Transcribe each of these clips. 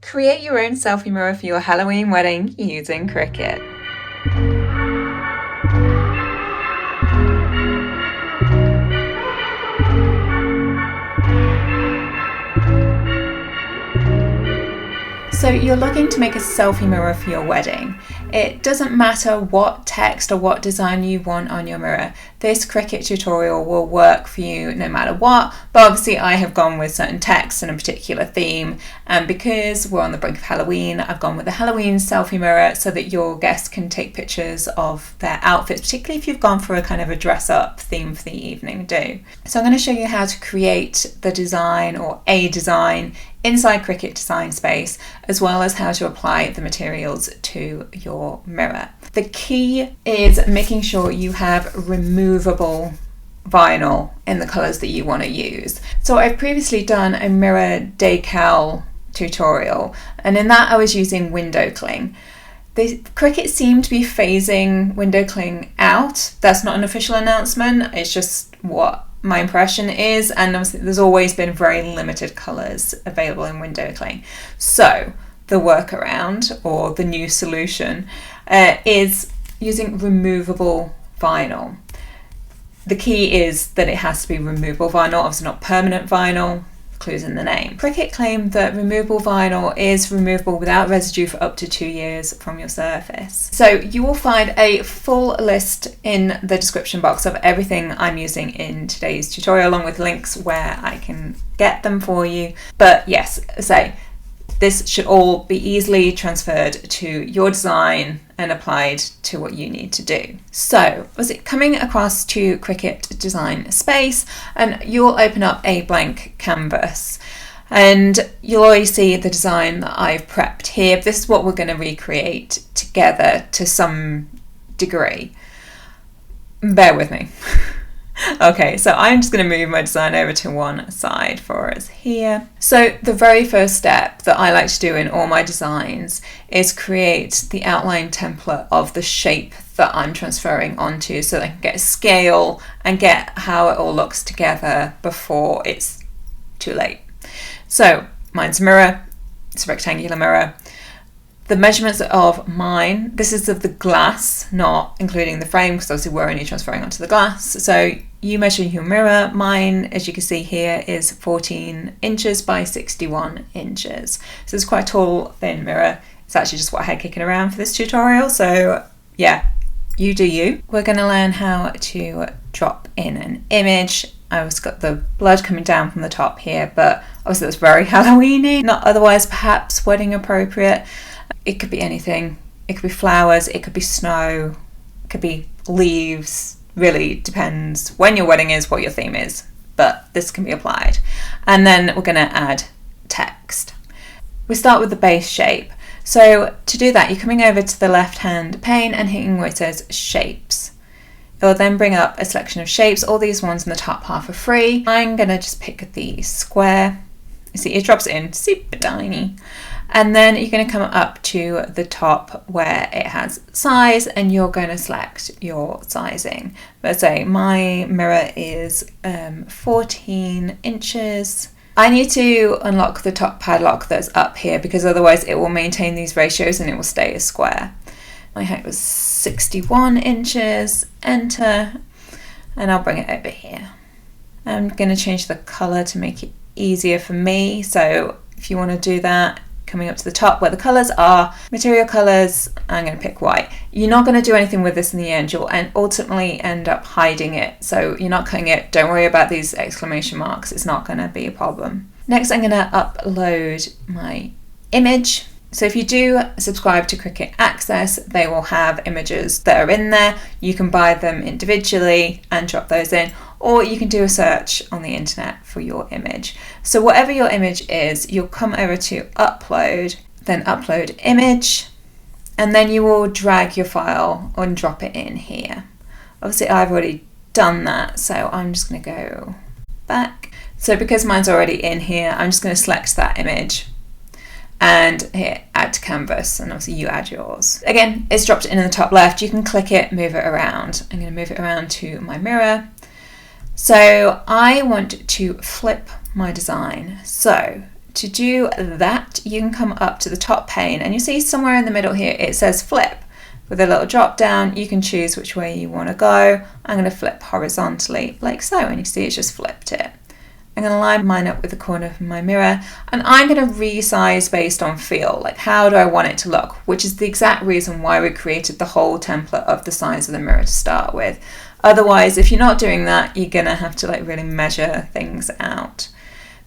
Create your own selfie mirror for your Halloween wedding using Cricut. So you're looking to make a selfie mirror for your wedding. It doesn't matter what text or what design you want on your mirror. This Cricut tutorial will work for you no matter what, but obviously I have gone with certain text and a particular theme, and because we're on the brink of Halloween, I've gone with a Halloween selfie mirror so that your guests can take pictures of their outfits, particularly if you've gone for a kind of a dress-up theme for the evening do. So I'm going to show you how to create the design or a design inside Cricut Design Space, as well as how to apply the materials to your mirror. The key is making sure you have removable vinyl in the colours that you want to use. So I've previously done a mirror decal tutorial, and in that I was using window cling. Cricut seemed to be phasing window cling out. That's not an official announcement, it's just what my impression is, and obviously there's always been very limited colours available in window cling. So the workaround, or the new solution, is using removable vinyl. The key is that it has to be removable vinyl, obviously not permanent vinyl, clues in the name. Cricut claimed that removable vinyl is removable without residue for up to 2 years from your surface. So you will find a full list in the description box of everything I'm using in today's tutorial, along with links where I can get them for you. But yes, this should all be easily transferred to your design and applied to what you need to do. So, coming across to Cricut Design Space, and you'll open up a blank canvas, and you'll always see the design that I've prepped here. This is what we're going to recreate together to some degree. Bear with me. Okay, so I'm just going to move my design over to one side for us here. So the very first step that I like to do in all my designs is create the outline template of the shape that I'm transferring onto, so that I can get a scale and get how it all looks together before it's too late. So mine's a mirror, it's a rectangular mirror. The measurements of mine, this is of the glass, not including the frame, because obviously we're only transferring onto the glass. So you measure your mirror. Mine, as you can see here, is 14 inches by 61 inches. So it's quite a tall, thin mirror. It's actually just what I had kicking around for this tutorial. So yeah, you do you. We're going to learn how to drop in an image. I've got the blood coming down from the top here, but obviously that's very Halloween-y, not otherwise perhaps wedding appropriate. It could be anything. It could be flowers, it could be snow, it could be leaves. Really depends when your wedding is, what your theme is, but this can be applied. And then we're going to add text. We start with the base shape. So to do that, you're coming over to the left hand pane and hitting where it says shapes. It will then bring up a selection of shapes. All these ones in the top half are free. I'm going to just pick the square. You see, it drops in super tiny. And then you're going to come up to the top where it has size, and you're going to select your sizing. Let's say my mirror is 14 inches. I need to unlock the top padlock that's up here, because otherwise it will maintain these ratios and it will stay a square. My height was 61 inches, enter, and I'll bring it over here. I'm going to change the colour to make it easier for me. So if you want to do that, coming up to the top where the colours are, material colours, I'm going to pick white. You're not going to do anything with this in the end. You'll ultimately end up hiding it. So you're not cutting it. Don't worry about these exclamation marks. It's not going to be a problem. Next, I'm going to upload my image. So if you do subscribe to Cricut Access, they will have images that are in there. You can buy them individually and drop those in, or you can do a search on the internet for your image. So whatever your image is, you'll come over to upload, then upload image, and then you will drag your file and drop it in here. Obviously I've already done that, so I'm just going to go back. So because mine's already in here, I'm just going to select that image and hit add to canvas, and obviously you add yours. Again, it's dropped in the top left. You can click it, move it around. I'm going to move it around to my mirror. So I want to flip my design. So to do that, you can come up to the top pane and you see somewhere in the middle here it says flip. With a little drop down, you can choose which way you want to go. I'm going to flip horizontally like so, and you see it's just flipped it. I'm going to line mine up with the corner of my mirror, and I'm going to resize based on feel, like how do I want it to look, which is the exact reason why we created the whole template of the size of the mirror to start with. Otherwise, if you're not doing that, you're going to have to like really measure things out.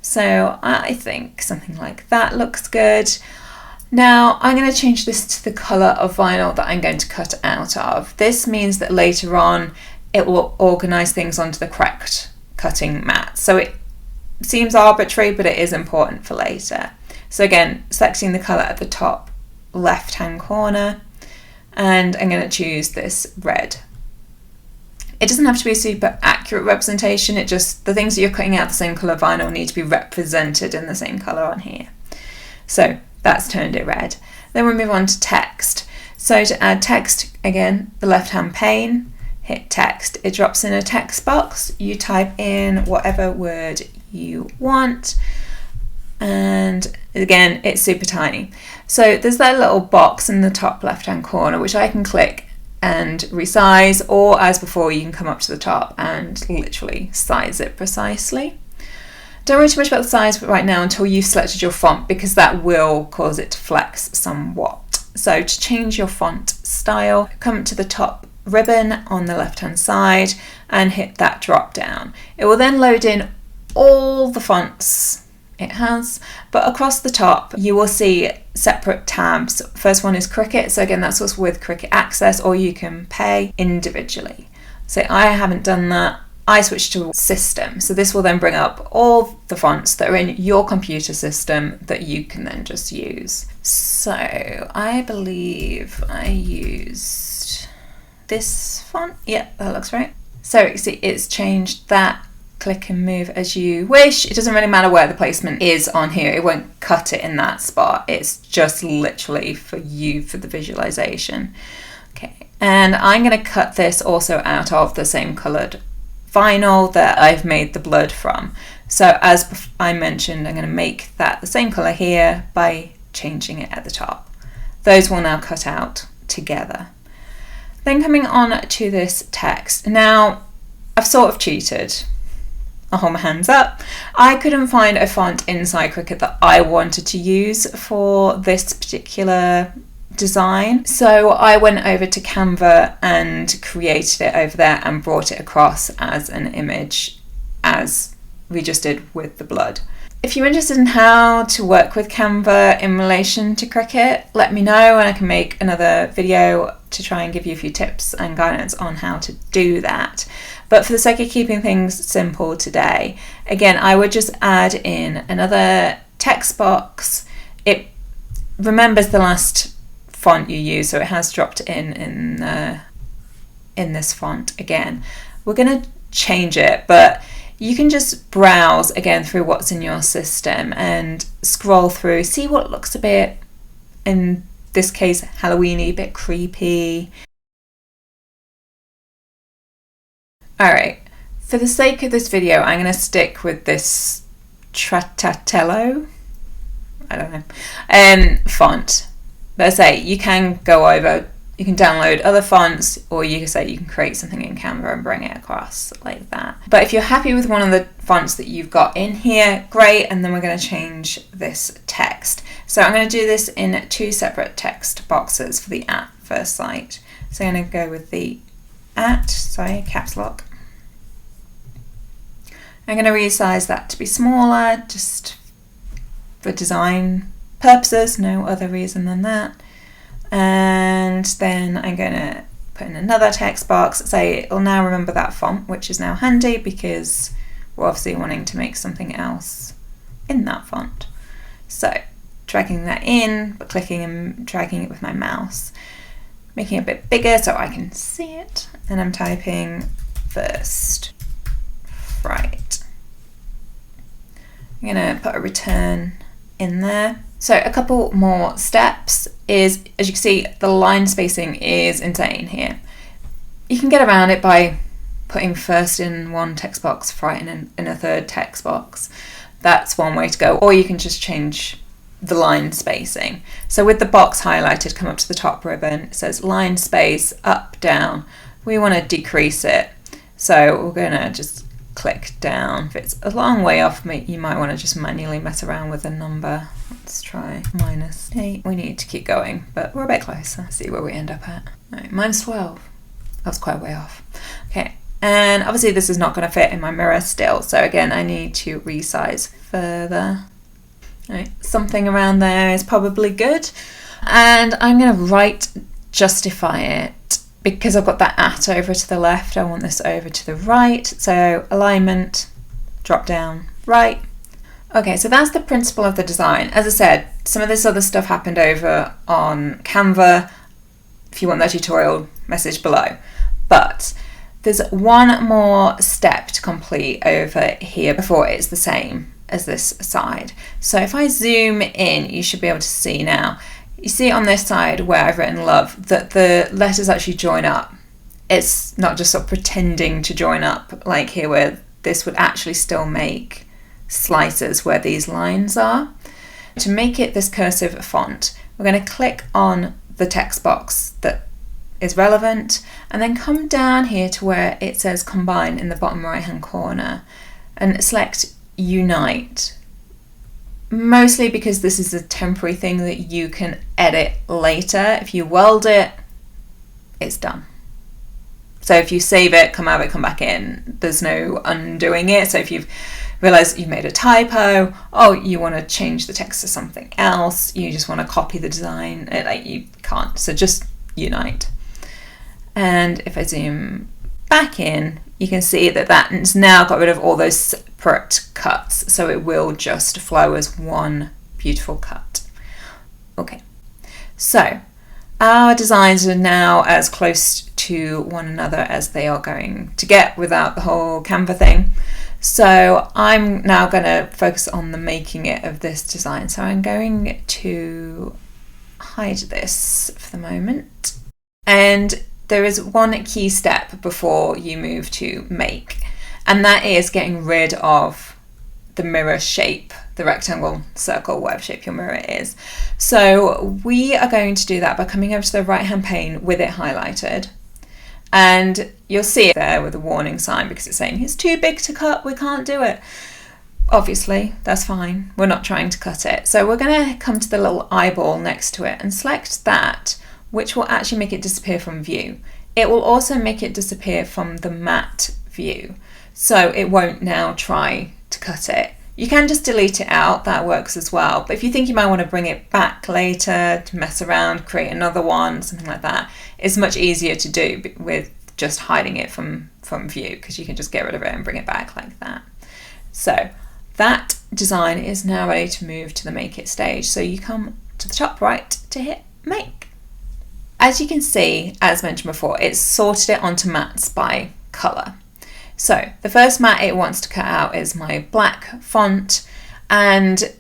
So I think something like that looks good. Now I'm going to change this to the colour of vinyl that I'm going to cut out of. This means that later on it will organise things onto the correct cutting mat. So it seems arbitrary, but it is important for later. So again, selecting the colour at the top left hand corner, and I'm going to choose this red. It doesn't have to be a super accurate representation, it just, the things that you're cutting out the same colour vinyl need to be represented in the same colour on here. So that's turned it red. Then we move on to text. So to add text, again, the left hand pane, hit text. It drops in a text box. You type in whatever word you want. And again, it's super tiny. So there's that little box in the top left hand corner, which I can click and resize, or as before, you can come up to the top and literally size it precisely. Don't worry too much about the size right now until you've selected your font, because that will cause it to flex somewhat. So to change your font style, come to the top ribbon on the left hand side and hit that drop down. It will then load in all the fonts it has, but across the top you will see separate tabs. First one is Cricut, so again that's what's with Cricut Access, or you can pay individually. So I haven't done that. I switched to system, so this will then bring up all the fonts that are in your computer system that you can then just use. So I believe I used this font. Yeah, that looks right. So you see it's changed that. Click and move as you wish. It doesn't really matter where the placement is on here. It won't cut it in that spot. It's just literally for you, for the visualization. Okay, and I'm going to cut this also out of the same coloured vinyl that I've made the blood from. So as I mentioned, I'm going to make that the same colour here by changing it at the top. Those will now cut out together. Then coming on to this text. Now, I've sort of cheated. I'll hold my hands up. I couldn't find a font inside Cricut that I wanted to use for this particular design. So I went over to Canva and created it over there and brought it across as an image, as we just did with the blood. If you're interested in how to work with Canva in relation to Cricut, let me know and I can make another video to try and give you a few tips and guidance on how to do that. But for the sake of keeping things simple today, again, I would just add in another text box. It remembers the last font you use, so it has dropped in this font again. We're going to change it, but you can just browse again through what's in your system and scroll through, see what looks a bit, in this case, Halloween-y, a bit creepy. Alright, for the sake of this video, I'm going to stick with this Tratatello, I don't know, font. But I say, you can go over, you can download other fonts, or you can say you can create something in Canva and bring it across like that. But if you're happy with one of the fonts that you've got in here, great, and then we're going to change this text. So I'm going to do this in two separate text boxes for the at First Sight. So I'm going to go with the caps lock. I'm going to resize that to be smaller, just for design purposes, no other reason than that. And then I'm going to put in another text box, say it'll now remember that font, which is now handy because we're obviously wanting to make something else in that font. So dragging that in, but clicking and dragging it with my mouse, making it a bit bigger so I can see it, and I'm typing First Fright. I'm going to put a return in there. So a couple more steps is, as you can see, the line spacing is insane here. You can get around it by putting first in one text box, Fright in a third text box. that's one way to go. Or you can just change the line spacing. So with the box highlighted, come up to the top ribbon, it says line space, up, down. We want to decrease it. So we're going to just click down. If it's a long way off, you might want to just manually mess around with a number. Let's try -8. We need to keep going, but we're a bit closer. See where we end up at. Right, -12. That was quite a way off. Okay, and obviously this is not going to fit in my mirror still. So again, I need to resize further. Right, something around there is probably good. And I'm going to right justify it because I've got that at over to the left. I want this over to the right. So alignment, drop down, right. Okay, so that's the principle of the design. As I said, some of this other stuff happened over on Canva. If you want that tutorial, message below. But there's one more step to complete over here before it's the same as this side. So if I zoom in, you should be able to see now. You see on this side where I've written love that the letters actually join up. It's not just sort of pretending to join up like here where this would actually still make slices where these lines are. To make it this cursive font, we're going to click on the text box that is relevant and then come down here to where it says combine in the bottom right hand corner and select unite. Mostly because this is a temporary thing that you can edit later. If you weld it, it's done. So if you save it, come out of it, come back in, there's no undoing it. So if you've realized you've made a typo, you want to change the text to something else, you just want to copy the design, you can't. So just unite. And if I zoom back in, you can see that that's now got rid of all those separate cuts. So it will just flow as one beautiful cut. Okay, so our designs are now as close to one another as they are going to get without the whole Canva thing. So I'm now going to focus on the making it of this design. So I'm going to hide this for the moment. And there is one key step before you move to make, and that is getting rid of the mirror shape, the rectangle, circle, whatever shape your mirror is. So we are going to do that by coming over to the right hand pane with it highlighted. And you'll see it there with a warning sign because it's saying it's too big to cut, we can't do it. Obviously, that's fine. We're not trying to cut it. So we're going to come to the little eyeball next to it and select that, which will actually make it disappear from view. It will also make it disappear from the matte view. So it won't now try to cut it. You can just delete it out, that works as well. But if you think you might want to bring it back later to mess around, create another one, something like that, it's much easier to do with just hiding it from view because you can just get rid of it and bring it back like that. So that design is now ready to move to the make it stage. So you come to the top right to hit make. As you can see, as mentioned before, it's sorted it onto mats by colour. So the first mat it wants to cut out is my black font, and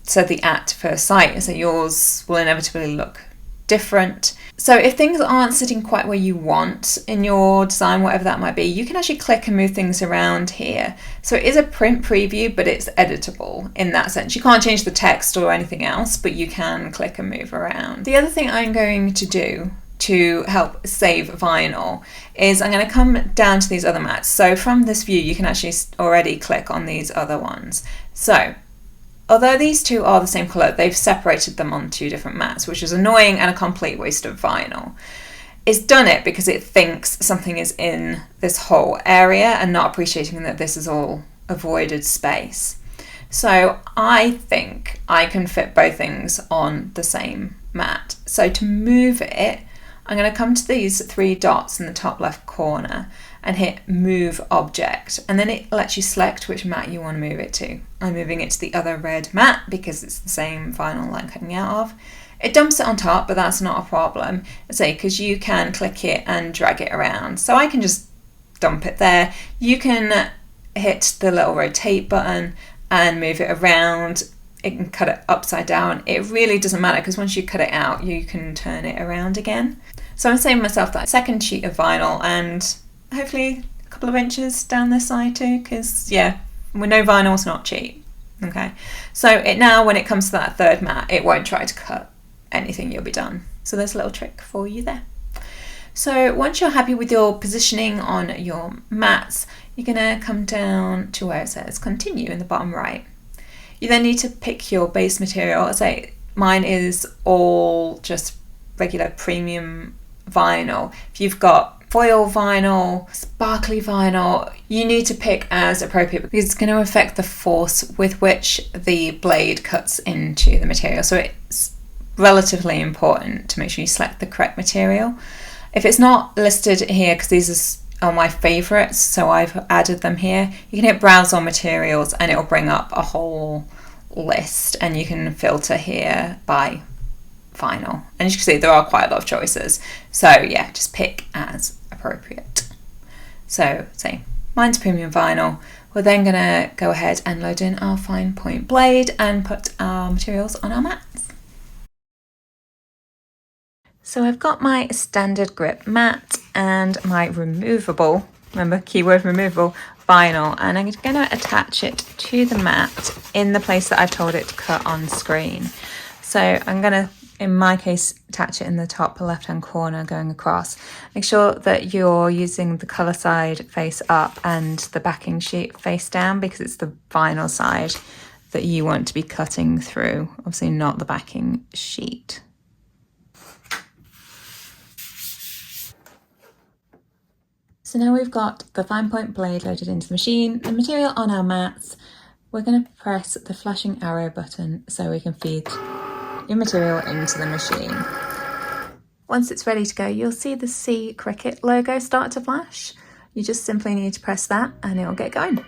so the at first sight, so yours will inevitably look different. So if things aren't sitting quite where you want in your design, whatever that might be, you can actually click and move things around here. So it is a print preview, but it's editable in that sense. You can't change the text or anything else, but you can click and move around. The other thing I'm going to do to help save vinyl is I'm going to come down to these other mats. So from this view, you can actually already click on these other ones. So although these two are the same colour, they've separated them on two different mats, which is annoying and a complete waste of vinyl. It's done it because it thinks something is in this whole area and not appreciating that this is all avoided space. So I think I can fit both things on the same mat. So to move it, I'm going to come to these three dots in the top left corner and hit move object, and then it lets you select which mat you want to move it to. I'm moving it to the other red mat because it's the same vinyl I'm cutting out of. It dumps it on top, but that's not a problem, because you can click it and drag it around. So I can just dump it there. You can hit the little rotate button and move it around. It can cut it upside down. It really doesn't matter because once you cut it out, you can turn it around again. So I'm saving myself that second sheet of vinyl and hopefully a couple of inches down this side too, because yeah, we know vinyl's not cheap. Okay, so now when it comes to that third mat, it won't try to cut anything, you'll be done. So there's a little trick for you there. So once you're happy with your positioning on your mats, you're going to come down to where it says continue in the bottom right. You then need to pick your base material. I say mine is all just regular premium vinyl. If you've got foil vinyl, sparkly vinyl, you need to pick as appropriate because it's going to affect the force with which the blade cuts into the material. So it's relatively important to make sure you select the correct material. If it's not listed here, because these are my favorites, so I've added them here, you can hit browse on materials and it'll bring up a whole list, and you can filter here by vinyl. And as you can see, there are quite a lot of choices. So yeah, just pick as appropriate. So say mine's premium vinyl. We're then gonna go ahead and load in our fine point blade and put our materials on our mats. So I've got my standard grip mat and my removable, remember keyword removable, vinyl, and I'm going to attach it to the mat in the place that I've told it to cut on screen. So I'm going to, in my case, attach it in the top left hand corner going across. Make sure that you're using the colour side face up and the backing sheet face down, because it's the vinyl side that you want to be cutting through, obviously not the backing sheet. So now we've got the fine point blade loaded into the machine, the material on our mats. We're going to press the flashing arrow button so we can feed your material into the machine. Once it's ready to go, you'll see the C Cricut logo start to flash. You just simply need to press that and it'll get going.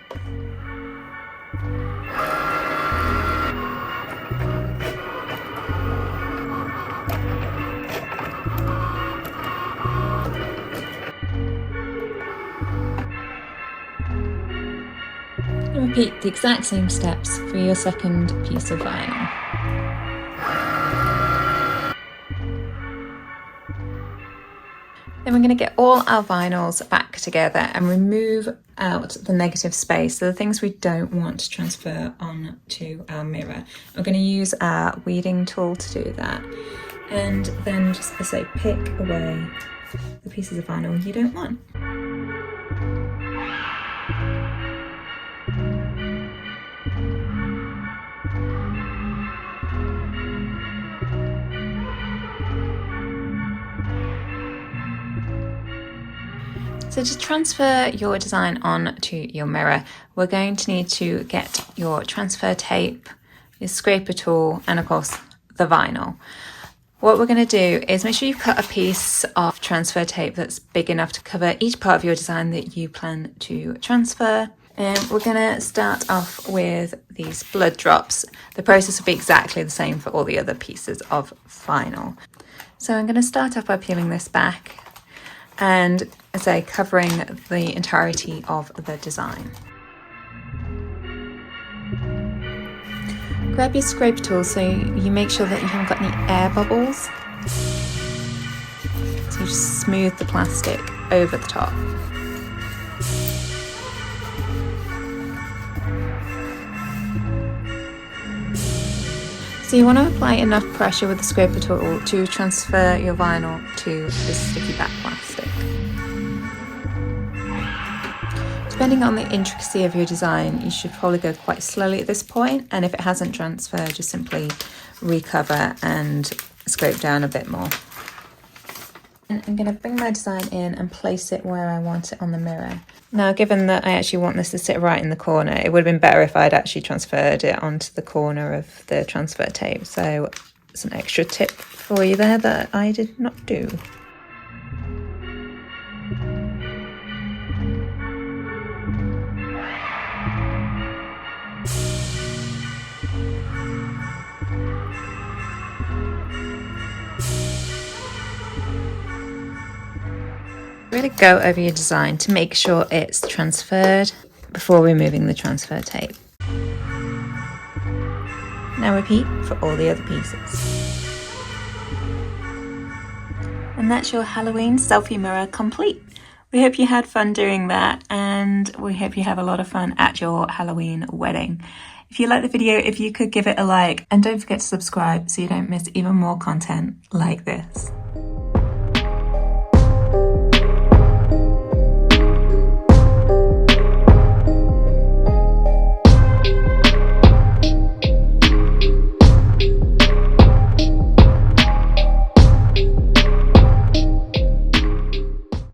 Repeat the exact same steps for your second piece of vinyl. Then we're going to get all our vinyls back together and remove out the negative space, so the things we don't want to transfer onto our mirror. We're going to use our weeding tool to do that, and then just, as I say, pick away the pieces of vinyl you don't want. So to transfer your design onto your mirror, we're going to need to get your transfer tape, your scraper tool, and of course the vinyl. What we're going to do is make sure you've cut a piece of transfer tape that's big enough to cover each part of your design that you plan to transfer. And we're going to start off with these blood drops. The process will be exactly the same for all the other pieces of vinyl. So I'm going to start off by peeling this back and, as I say, covering the entirety of the design. Grab your scraper tool so you make sure that you haven't got any air bubbles. So you just smooth the plastic over the top. So you want to apply enough pressure with the scraper tool to transfer your vinyl to this sticky back plastic. Depending on the intricacy of your design, you should probably go quite slowly at this point, and if it hasn't transferred, just simply recover and scrape down a bit more. And I'm going to bring my design in and place it where I want it on the mirror. Now, given that I actually want this to sit right in the corner, it would have been better if I'd actually transferred it onto the corner of the transfer tape. So it's an extra tip for you there that I did not do. Really go over your design to make sure it's transferred before removing the transfer tape. Now repeat for all the other pieces. And that's your Halloween selfie mirror complete. We hope you had fun doing that, and we hope you have a lot of fun at your Halloween wedding. If you like the video, if you could give it a like, and don't forget to subscribe so you don't miss even more content like this.